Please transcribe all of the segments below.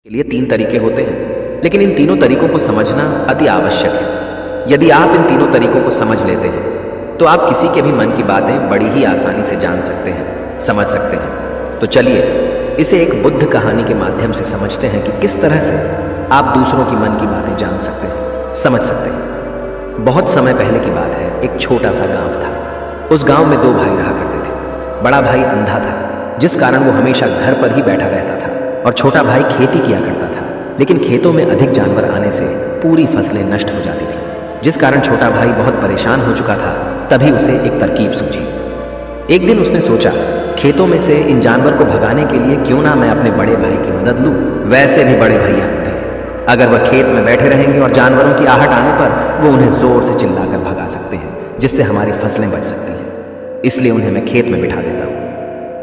के लिए तीन तरीके होते हैं, लेकिन इन तीनों तरीकों को समझना अति आवश्यक है। यदि आप इन तीनों तरीकों को समझ लेते हैं तो आप किसी के भी मन की बातें बड़ी ही आसानी से जान सकते हैं, समझ सकते हैं। तो चलिए इसे एक बुद्ध कहानी के माध्यम से समझते हैं कि किस तरह से आप दूसरों की मन की बातें जान सकते हैं, समझ सकते हैं। बहुत समय पहले की बात है, एक छोटा सा गांव था। उस गांव में दो भाई रहा करते थे। बड़ा भाई अंधा था, जिस कारण वो हमेशा घर पर ही बैठा रहता था, और छोटा भाई खेती किया करता था। लेकिन खेतों में अधिक जानवर आने से पूरी फसलें नष्ट हो जाती थी, जिस कारण छोटा भाई बहुत परेशान हो चुका था। तभी उसे एक तरकीब सूझी। एक दिन उसने सोचा, खेतों में से इन जानवर को भगाने के लिए क्यों ना मैं अपने बड़े भाई की मदद लूं। वैसे भी बड़े भैया थे, अगर वह खेत में बैठे रहेंगे और जानवरों की आहट आने पर वो उन्हें जोर से चिल्लाकर भगा सकते हैं, जिससे हमारी फसलें बच सकती हैं। इसलिए उन्हें मैं खेत में बिठा देता हूँ।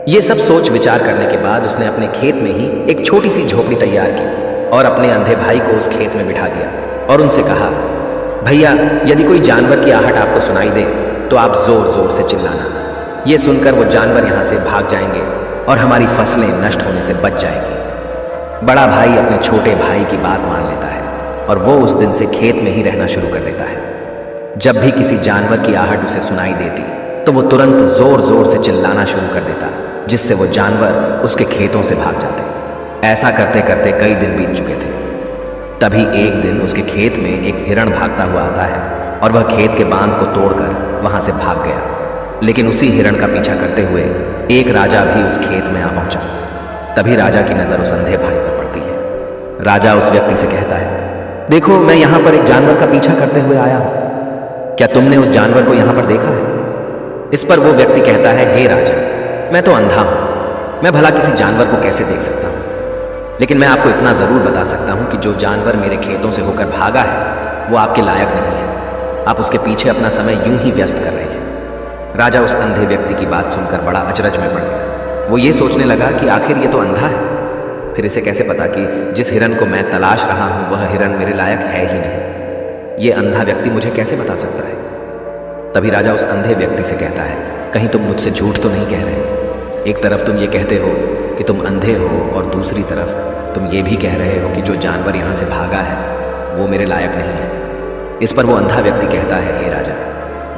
ये सब सोच विचार करने के बाद उसने अपने खेत में ही एक छोटी सी झोपड़ी तैयार की और अपने अंधे भाई को उस खेत में बिठा दिया और उनसे कहा, भैया यदि कोई जानवर की आहट आपको सुनाई दे तो आप जोर जोर से चिल्लाना। ये सुनकर वो जानवर यहाँ से भाग जाएंगे और हमारी फसलें नष्ट होने से बच जाएंगी। बड़ा भाई अपने छोटे भाई की बात मान लेता है और वो उस दिन से खेत में ही रहना शुरू कर देता है। जब भी किसी जानवर की आहट उसे सुनाई देती तो वो तुरंत जोर जोर से चिल्लाना शुरू कर देता, जिससे वो जानवर उसके खेतों से भाग जाते। ऐसा करते करते कई दिन बीत चुके थे। तभी एक दिन उसके खेत में एक हिरण भागता हुआ आता है और वह खेत के बांध को तोड़कर वहां से भाग गया। लेकिन उसी हिरण का पीछा करते हुए एक राजा भी उस खेत में आ पहुंचा। तभी राजा की नजर उस अंधे भाई पर पड़ती है। राजा उस व्यक्ति से कहता है, देखो मैं यहां पर एक जानवर का पीछा करते हुए आया हूं, क्या तुमने उस जानवर को यहां पर देखा है? इस पर वो व्यक्ति कहता है, हे राजन, मैं तो अंधा हूं, मैं भला किसी जानवर को कैसे देख सकता हूं? लेकिन मैं आपको इतना जरूर बता सकता हूं कि जो जानवर मेरे खेतों से होकर भागा है वो आपके लायक नहीं है। आप उसके पीछे अपना समय यूं ही व्यस्त कर रहे हैं। राजा उस अंधे व्यक्ति की बात सुनकर बड़ा अचरज में पड़ गया। वो ये सोचने लगा कि आखिर ये तो अंधा है, फिर इसे कैसे पता कि जिस हिरण को मैं तलाश रहा हूं वह हिरण मेरे लायक है ही नहीं। ये अंधा व्यक्ति मुझे कैसे बता सकता है? तभी राजा उस अंधे व्यक्ति से कहता है, कहीं तुम मुझसे झूठ तो नहीं कह रहे? एक तरफ तुम ये कहते हो कि तुम अंधे हो और दूसरी तरफ तुम ये भी कह रहे हो कि जो जानवर यहाँ से भागा है वो मेरे लायक नहीं है। इस पर वो अंधा व्यक्ति कहता है, हे राजा,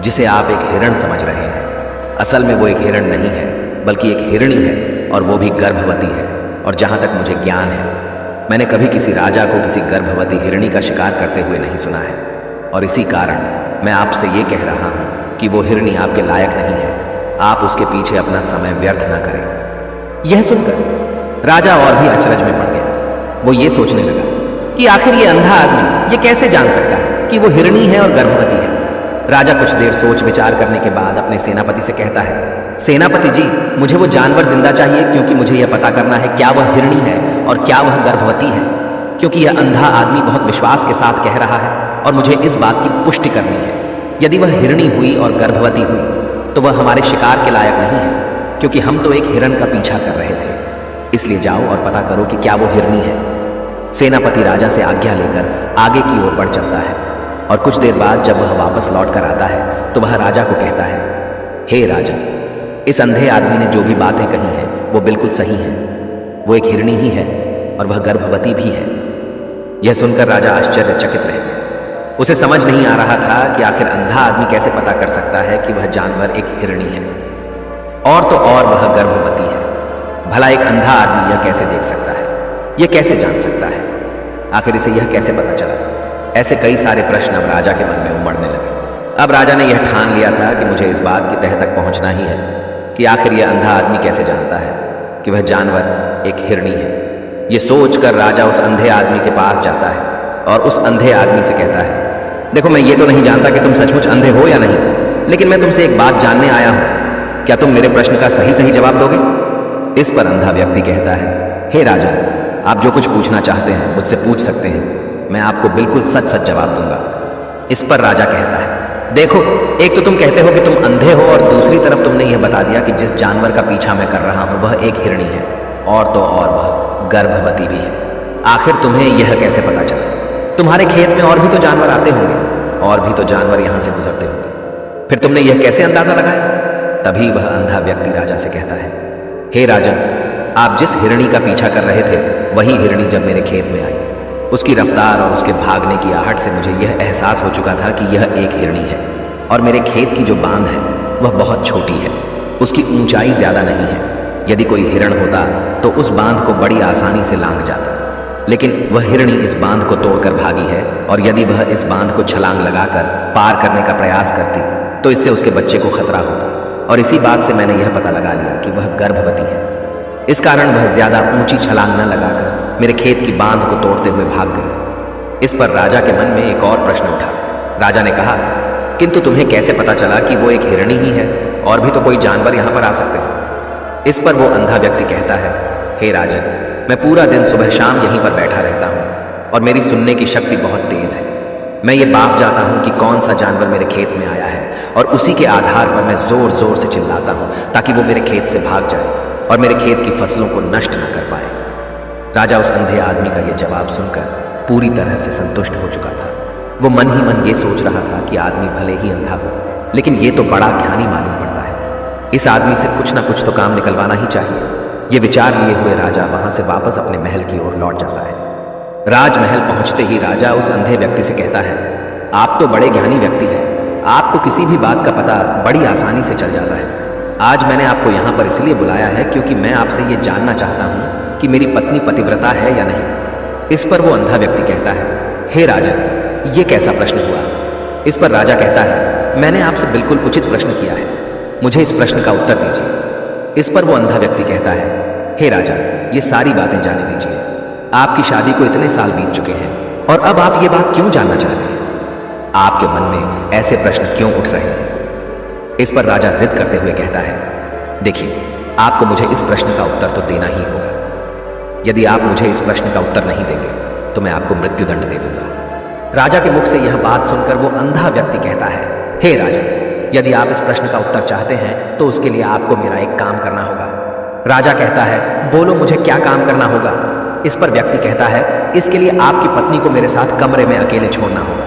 जिसे आप एक हिरण समझ रहे हैं, असल में वो एक हिरण नहीं है बल्कि एक हिरणी है, और वो भी गर्भवती है। और जहाँ तक मुझे ज्ञान है, मैंने कभी किसी राजा को किसी गर्भवती हिरणी का शिकार करते हुए नहीं सुना है। और इसी कारण मैं आपसे ये कह रहा हूँ कि वो हिरणी आपके लायक नहीं है। आप उसके पीछे अपना समय व्यर्थ ना करें। यह सुनकर राजा और भी अचरज में पड़ गया। वो ये सोचने लगा कि आखिर ये अंधा आदमी ये कैसे जान सकता है कि वो हिरणी है और गर्भवती है। राजा कुछ देर सोच विचार करने के बाद अपने सेनापति से कहता है, सेनापति जी, मुझे वो जानवर जिंदा चाहिए, क्योंकि मुझे यह पता करना है क्या वह हिरणी है और क्या वह गर्भवती है। क्योंकि यह अंधा आदमी बहुत विश्वास के साथ कह रहा है और मुझे इस बात की पुष्टि करनी है। यदि वह हिरणी हुई और गर्भवती हुई तो वह हमारे शिकार के लायक नहीं है, क्योंकि हम तो एक हिरण का पीछा कर रहे थे। इसलिए जाओ और पता करो कि क्या वो हिरणी है। सेनापति राजा से आज्ञा लेकर आगे की ओर बढ़ चलता है और कुछ देर बाद जब वह वापस लौट कर आता है तो वह राजा को कहता है, हे राजन, इस अंधे आदमी ने जो भी बातें कही हैं वो बिल्कुल सही हैं। वो एक हिरणी ही है और वह गर्भवती भी है। यह सुनकर राजा आश्चर्यचकित रह गया। उसे समझ नहीं आ रहा था कि आखिर अंधा आदमी कैसे पता कर सकता है कि वह जानवर एक हिरणी है, और तो और वह गर्भवती है। भला एक अंधा आदमी यह कैसे देख सकता है, यह कैसे जान सकता है? आखिर इसे यह कैसे पता चला? ऐसे कई सारे प्रश्न अब राजा के मन में उमड़ने लगे। अब राजा ने यह ठान लिया था कि मुझे इस बात की तह तक पहुंचना ही है कि आखिर यह अंधा आदमी कैसे जानता है कि वह जानवर एक हिरणी है। यह सोचकर राजा उस अंधे आदमी के पास जाता है और उस अंधे आदमी से कहता है, देखो मैं ये तो नहीं जानता कि तुम सचमुच अंधे हो या नहीं, लेकिन मैं तुमसे एक बात जानने आया हूं, क्या तुम मेरे प्रश्न का सही सही जवाब दोगे? इस पर अंधा व्यक्ति कहता है, हे राजन, आप जो कुछ पूछना चाहते हैं मुझसे पूछ सकते हैं, मैं आपको बिल्कुल सच सच जवाब दूंगा। इस पर राजा कहता है, देखो, एक तो तुम कहते हो कि तुम अंधे हो और दूसरी तरफ तुमने यह बता दिया कि जिस जानवर का पीछा मैं कर रहा हूं वह एक हिरणी है, और तो और वह गर्भवती भी है। आखिर तुम्हें यह कैसे पता चला? तुम्हारे खेत में और भी तो जानवर आते होंगे, और भी तो जानवर यहां से गुजरते होंगे, फिर तुमने यह कैसे अंदाजा लगाया? तभी वह अंधा व्यक्ति राजा से कहता है, हे राजन, आप जिस हिरणी का पीछा कर रहे थे वही हिरणी जब मेरे खेत में आई, उसकी रफ्तार और उसके भागने की आहट से मुझे यह एहसास हो चुका था कि यह एक हिरणी है और मेरे खेत की जो बांध है वह बहुत छोटी है, उसकी ऊंचाई ज्यादा नहीं है। यदि कोई हिरण होता तो उस बांध को बड़ी आसानी से लांघ जाता, लेकिन वह हिरणी इस बांध को तोड़कर भागी है और यदि वह इस बांध को छलांग लगाकर पार करने का प्रयास करती तो इससे उसके बच्चे को खतरा होता। और इसी बात से मैंने यह पता लगा लिया कि वह गर्भवती है। इस कारण वह ज्यादा ऊंची छलांग न लगाकर मेरे खेत की बांध को तोड़ते हुए भाग गई। इस पर राजा के मन में एक और प्रश्न उठा। राजा ने कहा, किंतु तुम्हें कैसे पता चला कि वो एक हिरणी ही है? और भी तो कोई जानवर यहाँ पर आ सकते हैं। इस पर वो अंधा व्यक्ति कहता है, हे राजन, मैं पूरा दिन सुबह शाम यहीं पर बैठा रहता हूँ और मेरी सुनने की शक्ति बहुत तेज है। मैं ये बाफ जाता हूँ कि कौन सा जानवर मेरे खेत में आया है और उसी के आधार पर मैं जोर जोर से चिल्लाता हूँ ताकि वो मेरे खेत से भाग जाए और मेरे खेत की फसलों को नष्ट न कर पाए। राजा उस अंधे आदमी का यह जवाब सुनकर पूरी तरह से संतुष्ट हो चुका था। वो मन ही मन ये सोच रहा था कि आदमी भले ही अंधा हो, लेकिन ये तो बड़ा ज्ञानी मालूम पड़ता है। इस आदमी से कुछ ना कुछ तो काम निकलवाना ही चाहिए। ये विचार लिए हुए राजा वहां से वापस अपने महल की ओर लौट जाता है। राजमहल पहुंचते ही राजा उस अंधे व्यक्ति से कहता है, आप तो बड़े ज्ञानी व्यक्ति हैं, आपको किसी भी बात का पता बड़ी आसानी से चल जाता है। आज मैंने आपको यहाँ पर इसलिए बुलाया है क्योंकि मैं आपसे ये जानना चाहता हूँ कि मेरी पत्नी पतिव्रता है या नहीं। इस पर वो अंधा व्यक्ति कहता है, हे राजन, ये कैसा प्रश्न हुआ? इस पर राजा कहता है, मैंने आपसे बिल्कुल उचित प्रश्न किया है, मुझे इस प्रश्न का उत्तर दीजिए। इस पर वो अंधा व्यक्ति कहता है, हे राजन, ये सारी बातें जाने दीजिए। आपकी शादी को इतने साल बीत चुके हैं और अब आप ये बात क्यों जानना चाहते हैं? आपके मन में ऐसे प्रश्न क्यों उठ रहे हैं? इस पर राजा जिद करते हुए कहता है, देखिए, आपको मुझे इस प्रश्न का उत्तर तो देना ही होगा। यदि आप मुझे इस प्रश्न का उत्तर नहीं देंगे तो मैं आपको मृत्युदंड दे दूंगा। राजा के मुख से यह बात सुनकर वो अंधा व्यक्ति कहता है, हे राजन, यदि आप इस प्रश्न का उत्तर चाहते हैं तो उसके लिए आपको मेरा एक काम करना होगा। राजा कहता है, बोलो, मुझे क्या काम करना होगा? इस पर व्यक्ति कहता है, इसके लिए आपकी पत्नी को मेरे साथ कमरे में अकेले छोड़ना होगा।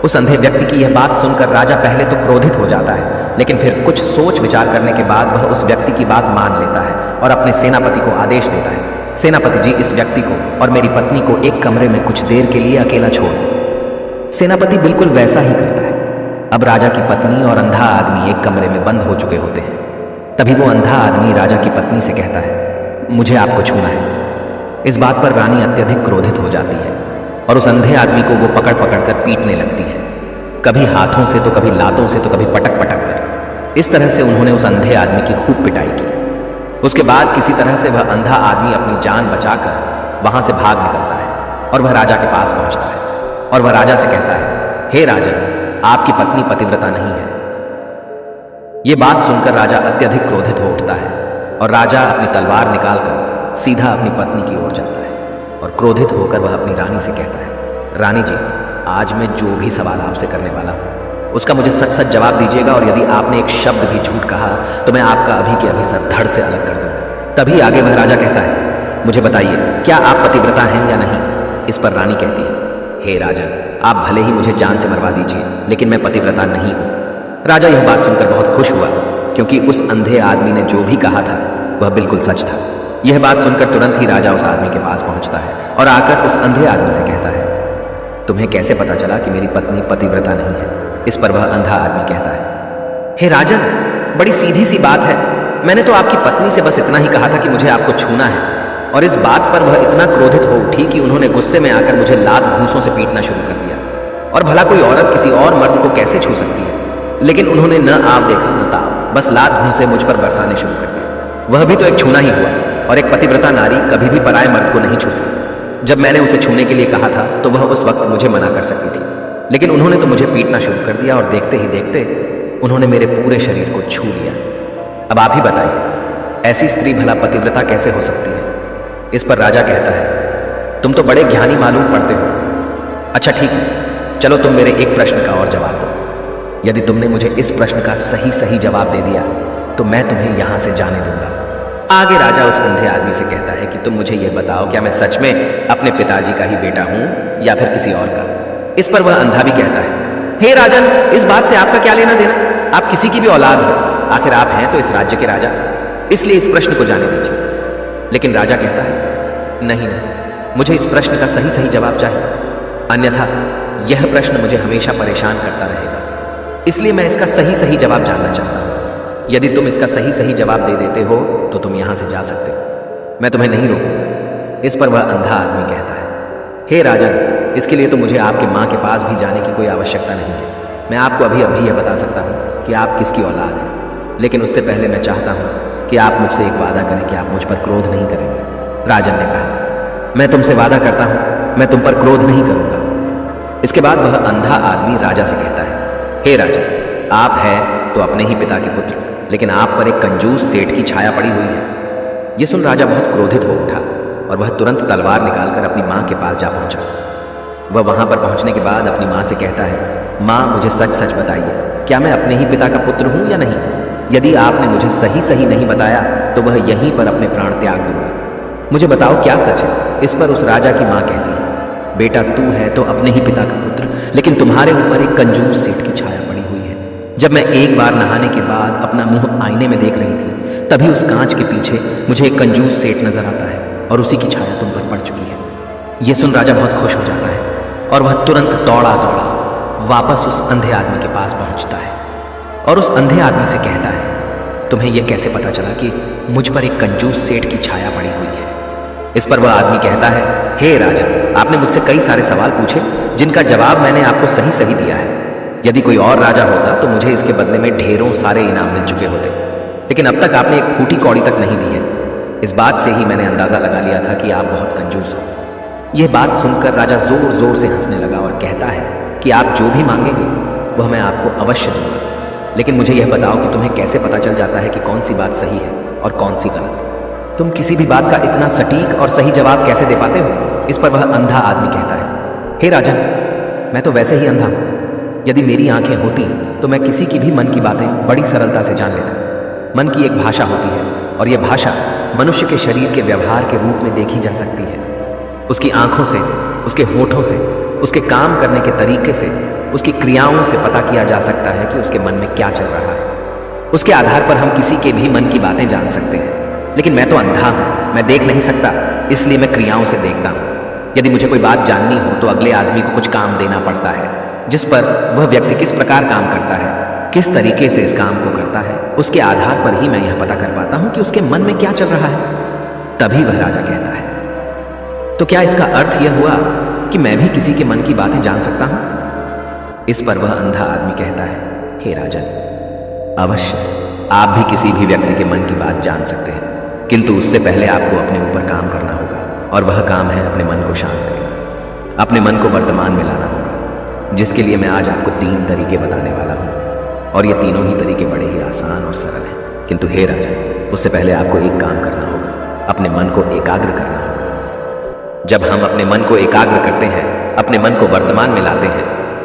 उस अंधे व्यक्ति की यह बात सुनकर राजा पहले तो क्रोधित हो जाता है, लेकिन फिर कुछ सोच विचार करने के बाद वह उस व्यक्ति की बात मान लेता है और अपने सेनापति को आदेश देता है, सेनापति जी, इस व्यक्ति को और मेरी पत्नी को एक कमरे में कुछ देर के लिए अकेला छोड़ दें। सेनापति बिल्कुल वैसा ही करता है। अब राजा की पत्नी और अंधा आदमी एक कमरे में बंद हो चुके होते हैं। तभी वो अंधा आदमी राजा की पत्नी से कहता है, मुझे आपको छूना है। इस बात पर रानी अत्यधिक क्रोधित हो जाती है और उस अंधे आदमी को वो पकड़ पकड़ कर पीटने लगती है, कभी हाथों से तो कभी लातों से तो कभी पटक पटक कर। इस तरह से उन्होंने उस अंधे आदमी की खूब पिटाई की। उसके बाद किसी तरह से वह अंधा आदमी अपनी जान बचाकर वहां से भाग निकलता है और वह राजा के पास पहुंचता है और वह राजा से कहता है, हे राजन, आपकी पत्नी पतिव्रता नहीं है। ये बात सुनकर राजा अत्यधिक क्रोधित हो उठता है और राजा अपनी तलवार निकालकर सीधा अपनी पत्नी की ओर जाता है और क्रोधित होकर वह अपनी रानी से कहता है, रानी जी, आज मैं जो भी सवाल आपसे करने वाला हूँ उसका मुझे सच सच जवाब दीजिएगा और यदि आपने एक शब्द भी झूठ कहा तो मैं आपका अभी के अभी सर धड़ से अलग कर दूंगा। तभी आगे वह राजा कहता है, मुझे बताइए, क्या आप पतिव्रता हैं या नहीं? इस पर रानी कहती है, हे राजन, आप भले ही मुझे जान से मरवा दीजिए, लेकिन मैं पतिव्रता नहीं हूं। राजा यह बात सुनकर बहुत खुश हुआ क्योंकि उस अंधे आदमी ने जो भी कहा था वह बिल्कुल सच था। यह बात सुनकर तुरंत ही राजा उस आदमी के पास पहुंचता है और आकर उस अंधे आदमी से कहता है, तुम्हें कैसे पता चला कि मेरी पत्नी पतिव्रता नहीं है? इस पर वह अंधा आदमी कहता है, हे राजन, बड़ी सीधी सी बात है, मैंने तो आपकी पत्नी से बस इतना ही कहा था कि मुझे आपको छूना है और इस बात पर वह इतना क्रोधित हो उठी कि उन्होंने गुस्से में आकर मुझे लात घूंसों से पीटना शुरू कर दिया। और भला कोई औरत किसी और मर्द को कैसे छू सकती है? लेकिन उन्होंने न आव देखा न ताव, बस लात घूंसे मुझ पर बरसाने शुरू कर दिए। वह भी तो एक छूना ही हुआ और एक पतिव्रता नारी कभी भी पराये मर्द को नहीं छूती। जब मैंने उसे छूने के लिए कहा था तो वह उस वक्त मुझे मना कर सकती थी, लेकिन उन्होंने तो मुझे पीटना शुरू कर दिया और देखते ही देखते उन्होंने मेरे पूरे शरीर को छू लिया। अब आप ही बताइए, ऐसी स्त्री भला पतिव्रता कैसे हो सकती है? इस पर राजा कहता है, तुम तो बड़े ज्ञानी मालूम पड़ते हो। अच्छा ठीक है, चलो तुम मेरे एक प्रश्न का और जवाब दो। यदि तुमने मुझे इस प्रश्न का सही सही जवाब दे दिया तो मैं तुम्हें यहां से जाने दूंगा। आगे राजा उस अंधे आदमी से कहता है कि तुम मुझे यह बताओ, क्या मैं सच में अपने पिताजी का ही बेटा हूं या फिर किसी और का? इस पर वह अंधा भी कहता है, हे राजन, इस बात से आपका क्या लेना देना? आप किसी की भी औलाद हो, आखिर आप हैं तो इस राज्य के राजा, इसलिए इस प्रश्न को जाने दीजिए। लेकिन राजा कहता है, नहीं नहीं, मुझे इस प्रश्न का सही सही जवाब चाहिए, अन्यथा यह प्रश्न मुझे हमेशा परेशान करता रहेगा। इसलिए मैं इसका सही सही जवाब जानना चाहता हूँ। यदि तुम इसका सही सही जवाब दे देते हो तो तुम यहाँ से जा सकते हो, मैं तुम्हें नहीं रोकूंगा। इस पर वह अंधा आदमी कहता है, हे राजन, इसके लिए तो मुझे आपके माँ के पास भी जाने की कोई आवश्यकता नहीं है। मैं आपको अभी अभी यह बता सकता हूँ कि आप किसकी औलाद हैं, लेकिन उससे पहले मैं चाहता हूँ कि आप मुझसे एक वादा करें कि आप मुझ पर क्रोध नहीं करेंगे। राजन ने कहा, मैं तुमसे वादा करता हूँ मैं तुम पर क्रोध नहीं करूँगा। इसके बाद वह अंधा आदमी राजा से कहता है, हे राजन, आप हैं तो अपने ही पिता के पुत्र, लेकिन आप पर एक कंजूस सेठ की छाया पड़ी हुई है। यह सुन राजा बहुत क्रोधित हो उठा और वह तुरंत तलवार निकालकर अपनी माँ के पास जा पहुंचा। वह वहां पर पहुंचने के बाद अपनी माँ से कहता है, माँ, मुझे सच सच बताइए, क्या मैं अपने ही पिता का पुत्र हूं या नहीं? यदि आपने मुझे सही सही नहीं बताया तो वह यहीं पर अपने प्राण त्याग दूंगा। मुझे बताओ क्या सच है? इस पर उस राजा की माँ कहती है, बेटा, तू है तो अपने ही पिता का पुत्र, लेकिन तुम्हारे ऊपर एक कंजूस सेठ की छाया पड़ी हुई है। जब मैं एक बार नहाने के बाद अपना मुंह आईने में देख रही थी, तभी उस कांच के पीछे मुझे एक कंजूस सेठ नजर आता है और उसी की छाया तुम पर पड़ चुकी है। यह सुन राजा बहुत खुश हो जाता है और वह तुरंत दौड़ा दौड़ा वापस उस अंधे आदमी के पास पहुंचता है और उस अंधे आदमी से कहता है, तुम्हें यह कैसे पता चला कि मुझ पर एक कंजूस सेठ की छाया पड़ी हुई है? इस पर वह आदमी कहता है, हे राजन, आपने मुझसे कई सारे सवाल पूछे जिनका जवाब मैंने आपको सही सही दिया है। यदि कोई और राजा होता तो मुझे इसके बदले में ढेरों सारे इनाम मिल चुके होते, लेकिन अब तक आपने एक फूटी कौड़ी तक नहीं दी है। इस बात से ही मैंने अंदाजा लगा लिया था कि आप बहुत कंजूस हो। यह बात सुनकर राजा जोर जोर से हंसने लगा और कहता है कि आप जो भी मांगेंगे वह मैं आपको अवश्य दूंगा, लेकिन मुझे यह बताओ कि तुम्हें कैसे पता चल जाता है कि कौन सी बात सही है और कौन सी गलत? तुम किसी भी बात का इतना सटीक और सही जवाब कैसे दे पाते हो? इस पर वह अंधा आदमी कहता है, हे राजन, मैं तो वैसे ही अंधा हूं। यदि मेरी आंखें होती तो मैं किसी की भी मन की बातें बड़ी सरलता से जान लेता। मन की एक भाषा होती है और यह भाषा मनुष्य के शरीर के व्यवहार के रूप में देखी जा सकती है। उसकी आंखों से, उसके होठों से, उसके काम करने के तरीके से, उसकी क्रियाओं से पता किया जा सकता है कि उसके मन में क्या चल रहा है। उसके आधार पर हम किसी के भी मन की बातें जान सकते हैं। लेकिन मैं तो अंधा हूं, मैं देख नहीं सकता, इसलिए मैं क्रियाओं से देखता हूं। यदि मुझे कोई बात जाननी हो तो अगले आदमी को कुछ काम देना पड़ता है, जिस पर वह व्यक्ति किस प्रकार काम करता है, किस तरीके से इस काम को करता है, उसके आधार पर ही मैं यह पता कर पाता हूं कि उसके मन में क्या चल रहा है। तभी वह राजा कहता है, तो क्या इसका अर्थ यह हुआ कि मैं भी किसी के मन की बातें जान सकता हूं? इस पर वह अंधा आदमी कहता है, हे राजन, अवश्य आप भी किसी भी व्यक्ति के मन की बात जान सकते हैं, किंतु उससे पहले आपको अपने ऊपर काम करना होगा, और वह काम है अपने मन को शांत करना, अपने मन को वर्तमान में लाना होगा, जिसके लिए मैं आज आपको 3 तरीके बताने वाला हूं। और ये तीनों ही तरीके बड़े ही आसान और सरल हैं, किंतु हे राजन, उससे पहले आपको एक काम करना होगा, अपने मन को एकाग्र करना होगा। जब हम अपने मन को एकाग्र करते हैं, अपने मन को वर्तमान में लाते हैं,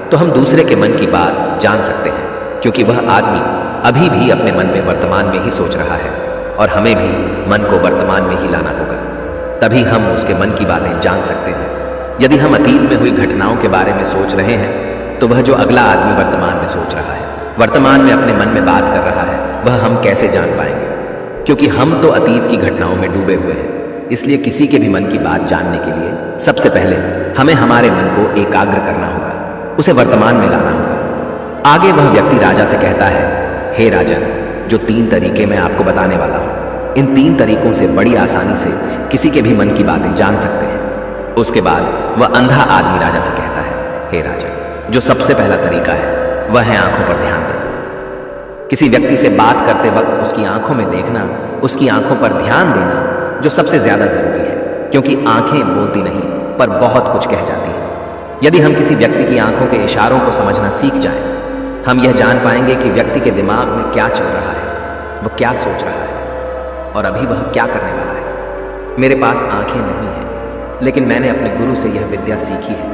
तो हम दूसरे के मन की बात जान सकते हैं, क्योंकि वह आदमी अभी भी अपने मन में वर्तमान में ही सोच रहा है, और हमें भी मन को वर्तमान में ही लाना होगा, तभी हम उसके मन की बातें जान सकते हैं। यदि हम अतीत में हुई घटनाओं के बारे में सोच रहे हैं, तो वह जो अगला आदमी वर्तमान में सोच रहा है, वर्तमान में अपने मन में बात कर रहा है, वह हम कैसे जान पाएंगे? क्योंकि हम तो अतीत की घटनाओं में डूबे हुए हैं। इसलिए किसी के भी मन की बात जानने के लिए सबसे पहले हमें हमारे मन को एकाग्र करना होगा, उसे वर्तमान में लाना होगा। आगे वह व्यक्ति राजा से कहता है, हे राजन, जो 3 तरीके मैं आपको बताने वाला हूं, इन 3 तरीकों से बड़ी आसानी से किसी के भी मन की बातें जान सकते हैं। उसके बाद वह अंधा आदमी राजा से कहता है, हे राजन, जो सबसे पहला तरीका है वह है आंखों पर ध्यान देना। किसी व्यक्ति से बात करते वक्त उसकी आंखों में देखना, उसकी आंखों पर ध्यान देना जो सबसे ज्यादा जरूरी है, क्योंकि आंखें बोलती नहीं पर बहुत कुछ कह जाती हैं। यदि हम किसी व्यक्ति की आंखों के इशारों को समझना सीख जाएं, हम यह जान पाएंगे कि व्यक्ति के दिमाग में क्या चल रहा है, वह क्या सोच रहा है और अभी वह क्या करने वाला है। मेरे पास आंखें नहीं हैं, लेकिन मैंने अपने गुरु से यह विद्या सीखी है,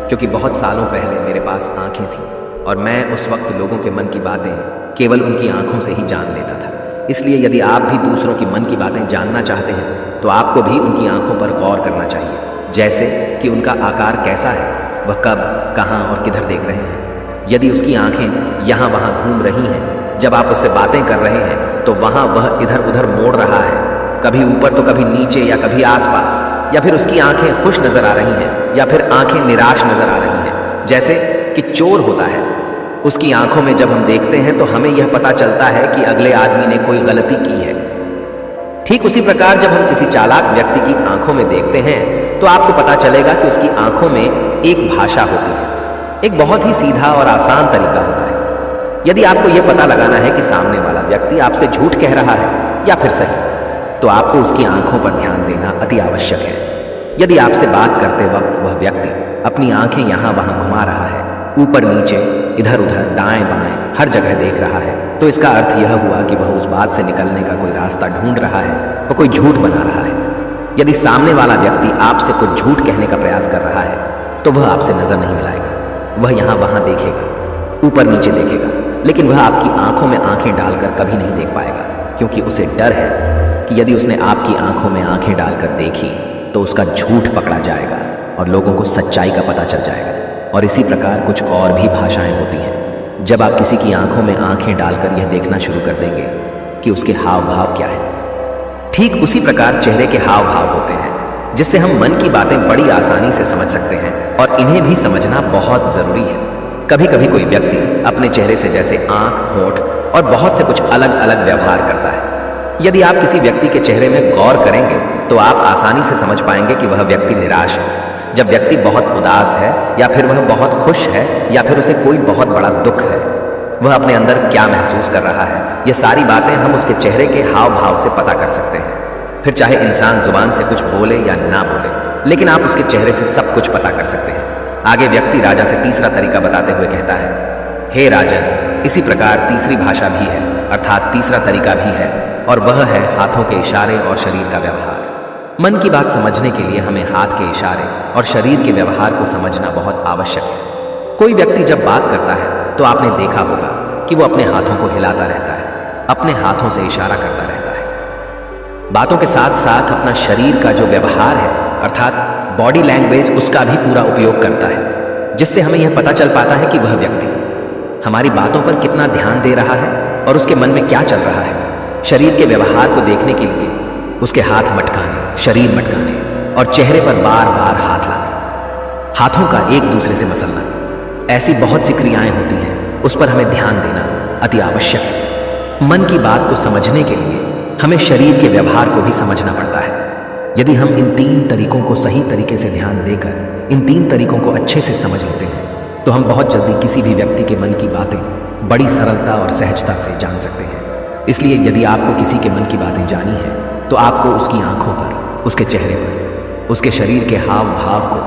क्योंकि बहुत सालों पहले मेरे पास आंखें थीं और मैं उस वक्त लोगों के मन की बातें केवल उनकी आंखों से ही जान लेता था। इसलिए यदि आप भी दूसरों की मन की बातें जानना चाहते हैं, तो आपको भी उनकी आंखों पर गौर करना चाहिए, जैसे कि उनका आकार कैसा है, वह कब, कहाँ और किधर देख रहे हैं। यदि उसकी आंखें यहाँ वहाँ घूम रही हैं, जब आप उससे बातें कर रहे हैं, तो वहाँ वह इधर उधर मोड़ रहा है, कभी ऊपर तो कभी नीचे या कभी आसपास, या फिर उसकी आंखें खुश नजर आ रही हैं या फिर आंखें निराश नजर आ रही हैं, जैसे कि चोर होता है। उसकी आंखों में जब हम देखते हैं तो हमें यह पता चलता है कि अगले आदमी ने कोई गलती की है। ठीक उसी प्रकार जब हम किसी चालाक व्यक्ति की आंखों में देखते हैं तो आपको पता चलेगा कि उसकी आंखों में एक भाषा होती है, एक बहुत ही सीधा और आसान तरीका होता है। यदि आपको यह पता लगाना है कि सामने वाला व्यक्ति आपसे झूठ कह रहा है या फिर सही, तो आपको उसकी आंखों पर ध्यान देना अति आवश्यक है। यदि आपसे बात करते वक्त वह व्यक्ति अपनी आंखें यहाँ वहां घुमा रहा है, ऊपर नीचे, इधर उधर, दाएं बाएं, हर जगह देख रहा है, तो इसका अर्थ यह हुआ कि वह उस बात से निकलने का कोई रास्ता ढूंढ रहा है, वह कोई झूठ बना रहा है। यदि सामने वाला व्यक्ति आपसे कुछ झूठ कहने का प्रयास कर रहा है तो वह आपसे नजर नहीं मिलाएगा। वह यहाँ वहां देखेगा, ऊपर नीचे देखेगा, लेकिन वह आपकी आंखों में आंखें डालकर कभी नहीं देख पाएगा, क्योंकि उसे डर है कि यदि उसने आपकी आंखों में आंखें डालकर देखी तो उसका झूठ पकड़ा जाएगा और लोगों को सच्चाई का पता चल जाएगा। और इसी प्रकार कुछ और भी भाषाएं होती हैं। जब आप किसी की आंखों में आंखें डालकर यह देखना शुरू कर देंगे कि उसके हाव भाव क्या है, ठीक उसी प्रकार चेहरे के हाव भाव होते हैं, जिससे हम मन की बातें बड़ी आसानी से समझ सकते हैं और इन्हें भी समझना बहुत जरूरी है। कभी कभी कोई व्यक्ति अपने चेहरे से जैसे आंख, होंठ और बहुत से कुछ अलग अलग व्यवहार करता है। यदि आप किसी व्यक्ति के चेहरे में गौर करेंगे तो आप आसानी से समझ पाएंगे कि वह व्यक्ति निराश है, जब व्यक्ति बहुत उदास है, या फिर वह बहुत खुश है, या फिर उसे कोई बहुत बड़ा दुख है। वह अपने अंदर क्या महसूस कर रहा है, ये सारी बातें हम उसके चेहरे के हाव भाव से पता कर सकते हैं। फिर चाहे इंसान जुबान से कुछ बोले या ना बोले, लेकिन आप उसके चेहरे से सब कुछ पता कर सकते हैं। आगे व्यक्ति राजा से तीसरा तरीका बताते हुए कहता है, हे राजन, इसी प्रकार तीसरी भाषा भी है, अर्थात तीसरा तरीका भी है, और वह है हाथों के इशारे और शरीर का व्यवहार। मन की बात समझने के लिए हमें हाथ के इशारे और शरीर के व्यवहार को समझना बहुत आवश्यक है। कोई व्यक्ति जब बात करता है तो आपने देखा होगा कि वो अपने हाथों को हिलाता रहता है, अपने हाथों से इशारा करता रहता है। बातों के साथ साथ अपना शरीर का जो व्यवहार है, अर्थात बॉडी लैंग्वेज, उसका भी पूरा उपयोग करता है, जिससे हमें यह पता चल पाता है कि वह व्यक्ति हमारी बातों पर कितना ध्यान दे रहा है और उसके मन में क्या चल रहा है। शरीर के व्यवहार को देखने के लिए उसके हाथ मटकाने, शरीर मटकाने और चेहरे पर बार बार हाथ लाने, हाथों का एक दूसरे से मसलना, ऐसी बहुत सी क्रियाएं होती हैं, उस पर हमें ध्यान देना अति आवश्यक है। मन की बात को समझने के लिए हमें शरीर के व्यवहार को भी समझना पड़ता है। यदि हम इन 3 तरीकों को सही तरीके से ध्यान देकर इन 3 तरीकों को अच्छे से समझ लेते हैं तो हम बहुत जल्दी किसी भी व्यक्ति के मन की बातें बड़ी सरलता और सहजता से जान सकते हैं। इसलिए यदि आपको किसी के मन की बातें जानी है तो आपको उसकी आंखों पर, उसके चेहरे पर, उसके शरीर के हाव भाव को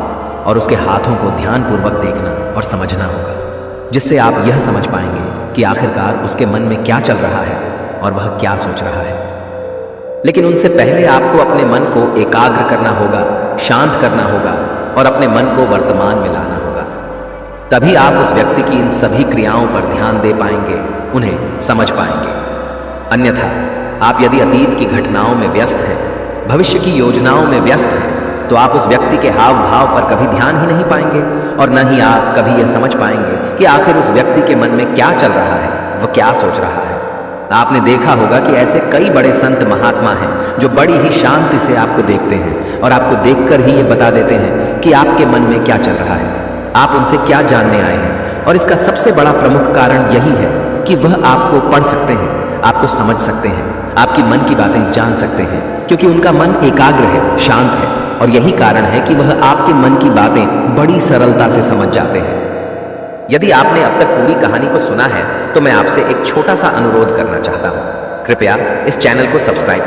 और उसके हाथों को ध्यानपूर्वक देखना और समझना होगा, जिससे आप यह समझ पाएंगे कि आखिरकार उसके मन में क्या चल रहा है और वह क्या सोच रहा है। लेकिन उनसे पहले आपको अपने मन को एकाग्र करना होगा, शांत करना होगा और अपने मन को वर्तमान में लाना होगा। तभी आप उस व्यक्ति की इन सभी क्रियाओं पर ध्यान दे पाएंगे, उन्हें समझ पाएंगे। अन्यथा आप यदि अतीत की घटनाओं में व्यस्त हैं, भविष्य की योजनाओं में व्यस्त हैं, तो आप उस व्यक्ति के हाव भाव पर कभी ध्यान ही नहीं पाएंगे और न ही आप कभी यह समझ पाएंगे कि आखिर उस व्यक्ति के मन में क्या चल रहा है, वह क्या सोच रहा है। आपने देखा होगा कि ऐसे कई बड़े संत महात्मा हैं जो बड़ी ही शांति से आपको देखते हैं और आपको देखकर ही ये बता देते हैं कि आपके मन में क्या चल रहा है, आप उनसे क्या जानने आए हैं। और इसका सबसे बड़ा प्रमुख कारण यही है कि वह आपको पढ़ सकते हैं, आपको समझ सकते हैं, आपकी मन की बातें जान सकते हैं, क्योंकि उनका मन एकाग्र है, शांत है, और यही कारण है कि वह आपके मन की बातें बड़ी सरलता से समझ जाते हैं। यदि आपने अब तक पूरी कहानी को सुना है तो मैं आपसे एक छोटा सा अनुरोध करना चाहता हूं। कृपया इस चैनल को सब्सक्राइब